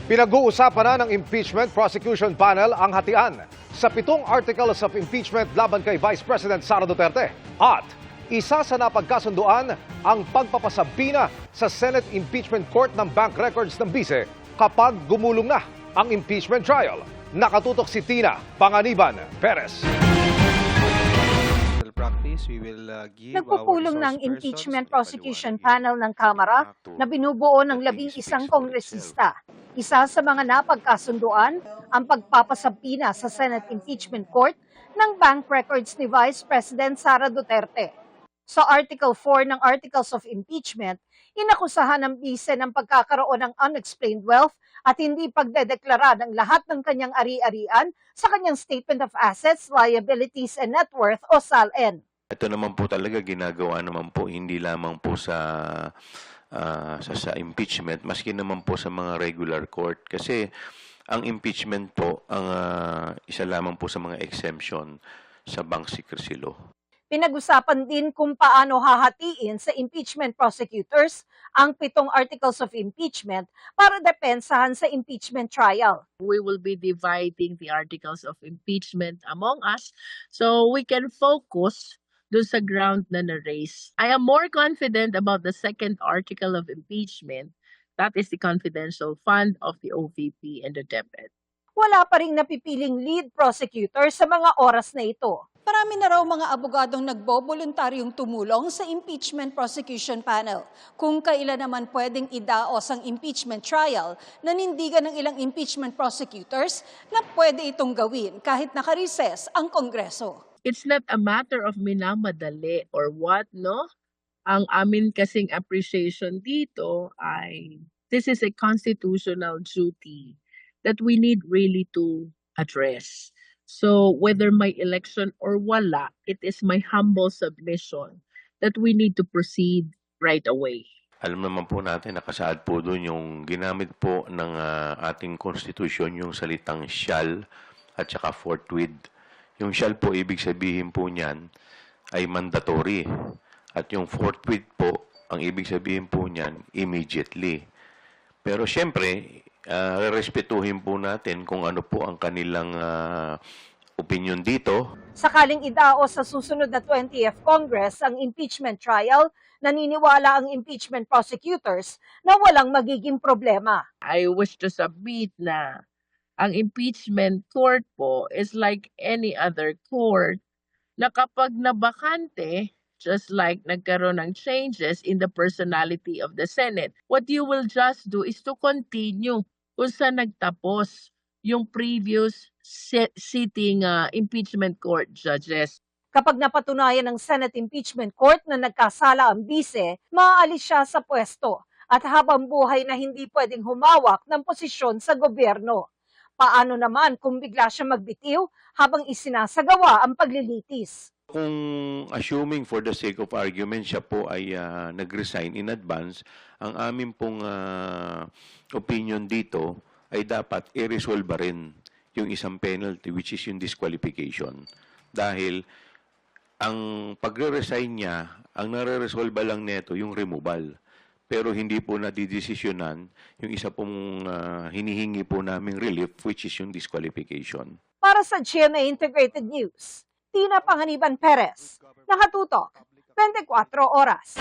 Pinag-uusapan na ng impeachment prosecution panel ang hatian sa 7 articles of impeachment laban kay Vice President Sara Duterte. At isa sa napagkasunduan ang pagpapasabina sa Senate Impeachment Court ng bank records ng bise kapag gumulong na ang impeachment trial. Nakatutok si Tina Panganiban Perez. Nagpupulong ng impeachment prosecution panel ng Kamara na binubuo ng 11 kongresista. Isa sa mga napagkasunduan ang pagpapasabina sa Senate Impeachment Court ng bank records ni Vice President Sara Duterte. Sa Article 4 ng Articles of Impeachment, inakusahan ng bise ng pagkakaroon ng unexplained wealth at hindi pagdedeklara ng lahat ng kanyang ari-arian sa kanyang Statement of Assets, Liabilities and Net Worth o SALN. Ito naman po talaga ginagawa naman po hindi lamang po sa impeachment, maski naman po sa mga regular court. Kasi ang impeachment po, ang isa lamang po sa mga exemption sa bank secrecy law. Pinag-usapan din kung paano hahatiin sa impeachment prosecutors ang 7 articles of impeachment para depensahan sa impeachment trial. We will be dividing the articles of impeachment among us so we can focus doon sa ground na na-raise. I am more confident about the second article of impeachment. That is the confidential fund of the OVP and the DepEd. Wala pa ring napipiling lead prosecutor sa mga oras na ito. Marami na raw mga abogadong nagboboluntaryong tumulong sa impeachment prosecution panel. Kung kailan naman pwedeng idaos ang impeachment trial, nanindigan ng ilang impeachment prosecutors na pwede itong gawin kahit naka-recess ang Kongreso. It's not a matter of minamadali or what, no? Ang amin kasing appreciation dito ay this is a constitutional duty that we need really to address. So whether may election or wala, it is my humble submission that we need to proceed right away. Alam naman po natin, nakasaad po doon yung ginamit po ng ating konstitusyon, yung salitang shall at saka forthwith. Yung shall po, ibig sabihin po niyan ay mandatory. At yung forthwith po, ang ibig sabihin po niyan, immediately. Pero syempre, respetuhin po natin kung ano po ang kanilang opinion dito. Sakaling idaos sa susunod na 20th Congress ang impeachment trial, naniniwala ang impeachment prosecutors na walang magiging problema. I wish to submit na ang impeachment court po is like any other court na kapag nabakante, just like nagkaroon ng changes in the personality of the Senate, what you will just do is to continue kung saan nagtapos yung previous sitting impeachment court judges. Kapag napatunayan ng Senate Impeachment Court na nagkasala ang bise, maaalis siya sa pwesto at habang buhay na hindi pwedeng humawak ng posisyon sa gobyerno. Paano naman kung bigla siya magbitiw habang isinasagawa ang paglilitis? Kung assuming for the sake of argument, siya po ay nag-resign in advance, ang amin pong opinion dito ay dapat i-resolve rin yung isang penalty which is yung disqualification. Dahil ang pagre-resign niya, ang nare-resolve lang neto yung removal. Pero hindi po nadidesisyonan yung isa pong hinihingi po naming relief which is yung disqualification. Para sa GMA Integrated News, Tina Panganiban Perez, nakatutok, 24 oras.